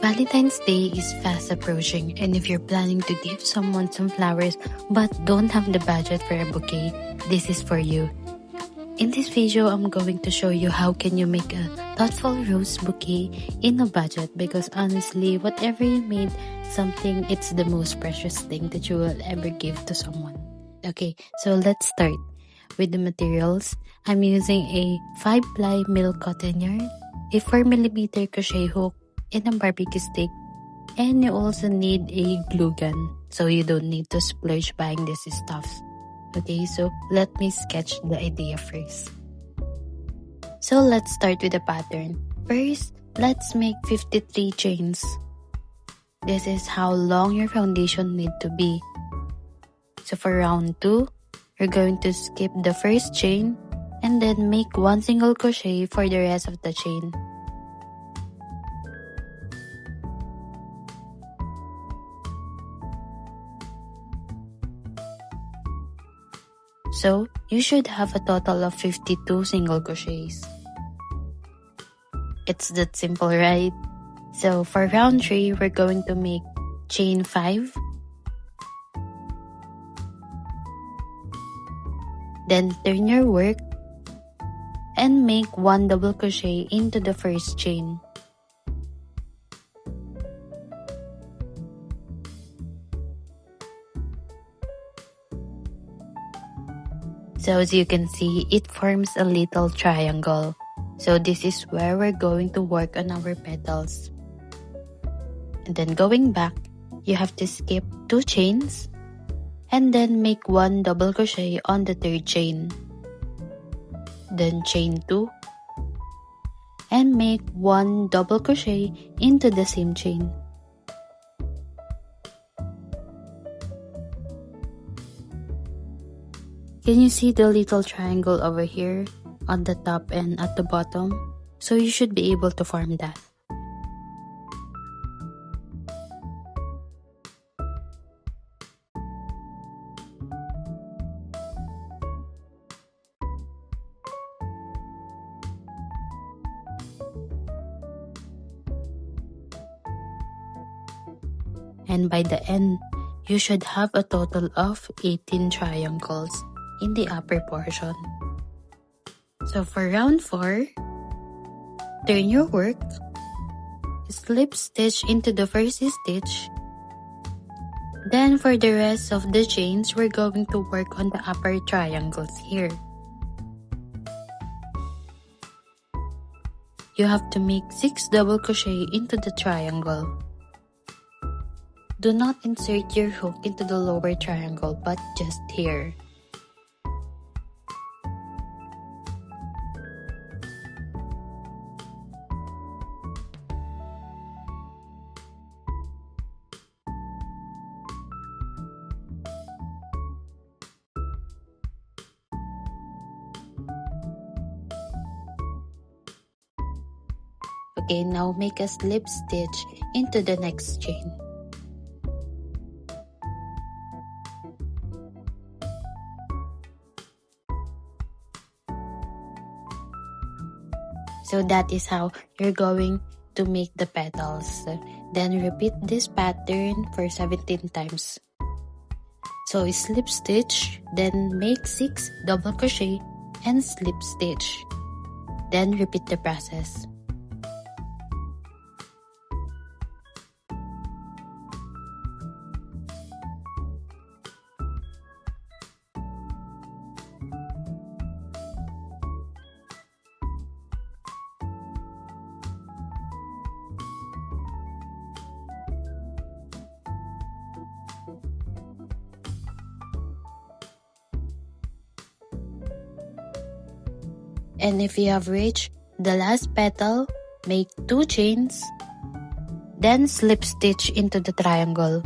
Valentine's Day is fast approaching, and if you're planning to give someone some flowers but don't have the budget for a bouquet, this is for you. In this video, I'm going to show you how can you make a thoughtful rose bouquet in a budget, because honestly, whatever you made something, it's the most precious thing that you will ever give to someone. Okay, so let's start with the materials. I'm using a 5-ply milk cotton yarn, a 4mm crochet hook, and a barbecue stick. And you also need a glue gun, so you don't need to splurge buying this stuff. Okay, so let me sketch the idea first. So let's start with the pattern. First, let's make 53 chains. This is how long your foundation need to be. So for round 2, you're going to skip the first chain and then make 1 single crochet for the rest of the chain. So, you should have a total of 52 single crochets. It's that simple, right? So, for round 3, we're going to make chain 5. Then turn your work and make 1 double crochet into the first chain. So as you can see, it forms a little triangle. So this is where we're going to work on our petals. And then going back, you have to skip 2 chains and then make 1 double crochet on the 3rd chain. Then chain 2 and make 1 double crochet into the same chain. Can you see the little triangle over here on the top and at the bottom? So you should be able to form that. And by the end, you should have a total of 18 triangles in the upper portion. So for round 4, turn your work, slip stitch into the first stitch. Then for the rest of the chains, we're going to work on the upper triangles here. You have to make 6 double crochet into the triangle. Do not insert your hook into the lower triangle, but just here. Okay, now make a slip stitch into the next chain. So that is how you're going to make the petals. Then repeat this pattern for 17 times. So slip stitch, then make 6 double crochet and slip stitch. Then repeat the process. And if you have reached the last petal, make 2 chains, then slip stitch into the triangle.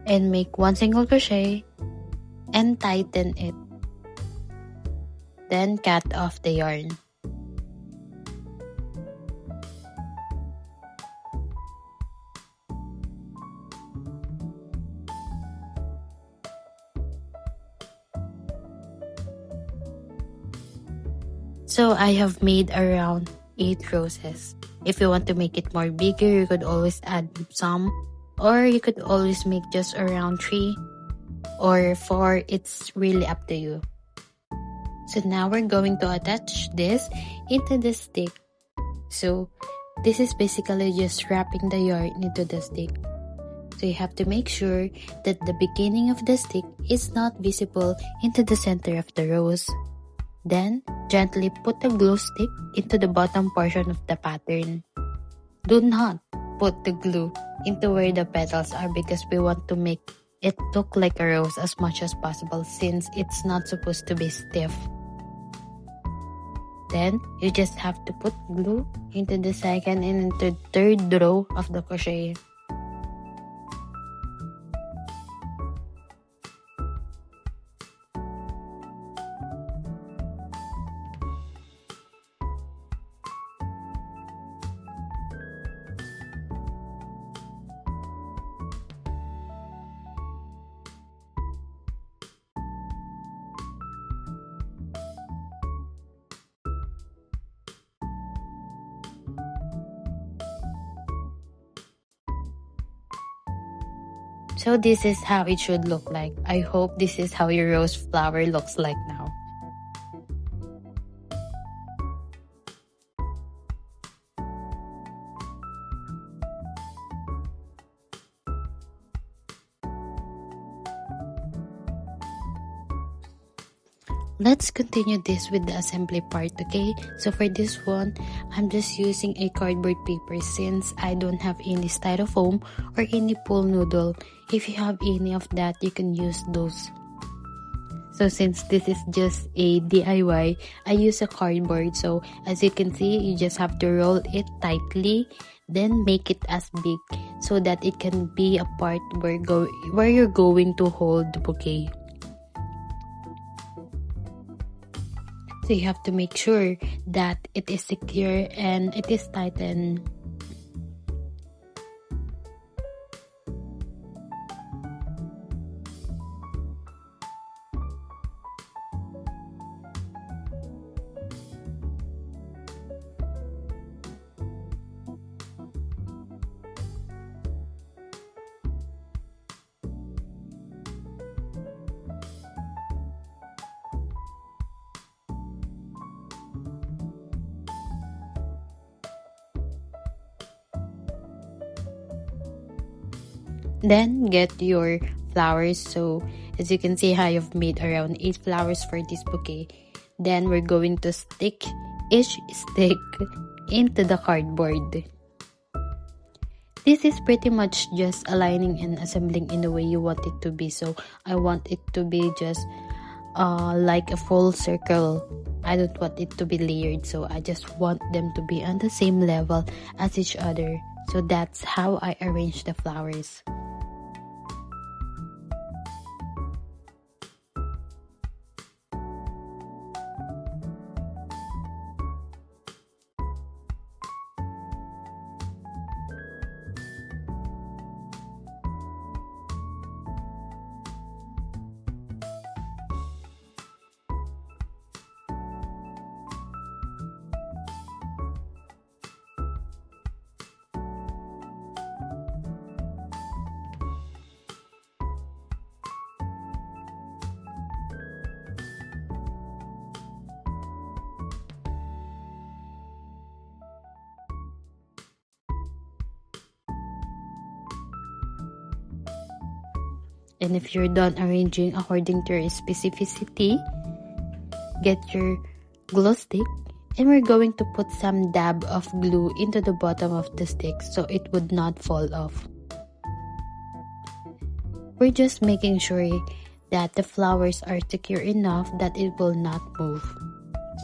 And make 1 single crochet and tighten it. Then cut off the yarn. So I have made around 8 roses. If you want to make it more bigger, you could always add some, or you could always make just around 3 or 4. It's really up to you. So now we're going to attach this into the stick. So this is basically just wrapping the yarn into the stick. So you have to make sure that the beginning of the stick is not visible into the center of the rose. Then, gently put the glue stick into the bottom portion of the pattern. Do not put the glue into where the petals are because we want to make it look like a rose as much as possible since it's not supposed to be stiff. Then, you just have to put glue into the second and into the third row of the crochet. So this is how it should look like. I hope this is how your rose flower looks like now. Let's continue this with the assembly part, okay? So for this one, I'm just using a cardboard paper since I don't have any styrofoam or any pool noodle. If you have any of that, you can use those. So since this is just a DIY, I use a cardboard. So as you can see, you just have to roll it tightly, then make it as big so that it can be a part where you're going to hold the bouquet. So you have to make sure that it is secure and it is tightened. Then get your flowers. So as you can see, I have made around 8 flowers for this bouquet. Then we're going to stick each stick into the cardboard. This is pretty much just aligning and assembling in the way you want it to be. So I want it to be just like a full circle. I don't want it to be layered, so I just want them to be on the same level as each other. So that's how I arrange the flowers. And if you're done arranging according to your specificity, get your glue stick and we're going to put some dab of glue into the bottom of the stick so it would not fall off. We're just making sure that the flowers are secure enough that it will not move.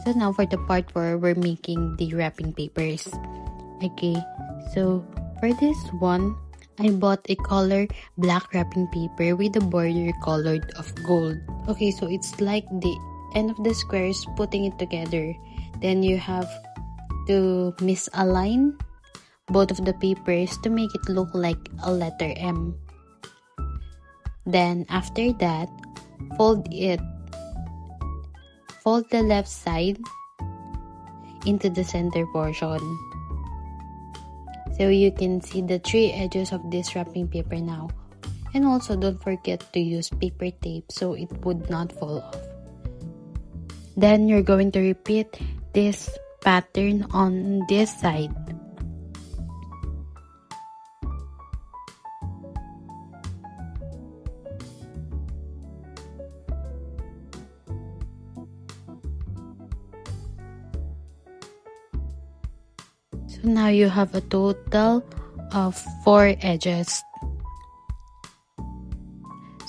So now for the part where we're making the wrapping papers. Okay, so for this one, I bought a color black wrapping paper with the border colored of gold. Okay, so it's like the end of the squares putting it together. Then you have to misalign both of the papers to make it look like a letter M. Then after that, fold the left side into the center portion. So you can see the 3 edges of this wrapping paper now. And also don't forget to use paper tape so it would not fall off. Then you're going to repeat this pattern on this side. So now you have a total of 4 edges.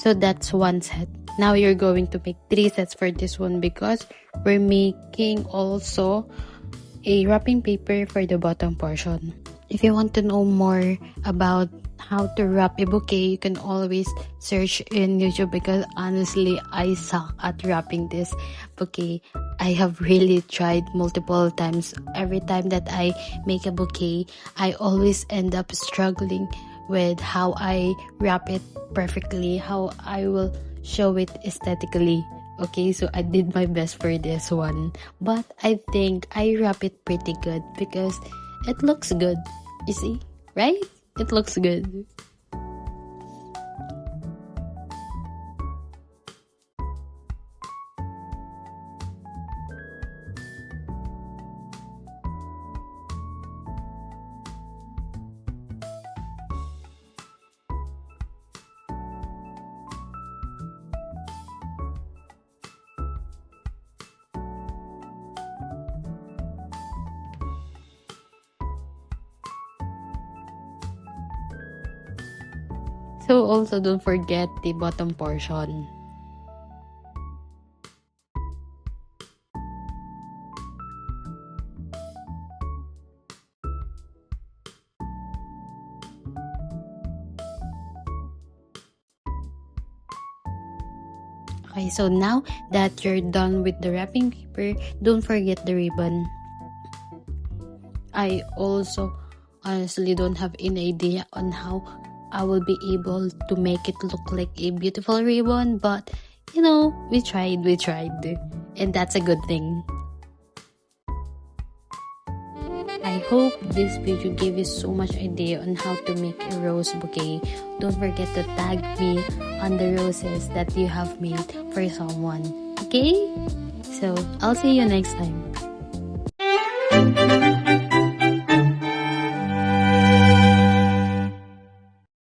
So that's one set. Now you're going to make 3 sets for this one because we're making also a wrapping paper for the bottom portion. If you want to know more about how to wrap a bouquet, you can always search in YouTube because honestly, I suck at wrapping this bouquet. I have really tried multiple times. Every time that I make a bouquet, I always end up struggling with how I wrap it perfectly, how I will show it aesthetically. Okay, so I did my best for this one, but I think I wrap it pretty good because it looks good. You see, right? It looks good. So also don't forget the bottom portion. Okay, so now that you're done with the wrapping paper, don't forget the ribbon. I also honestly don't have any idea on how I will be able to make it look like a beautiful ribbon, but you know, we tried, and that's a good thing. I hope this video gave you so much idea on how to make a rose bouquet. Don't forget to tag me on the roses that you have made for someone. Okay? So, I'll see you next time.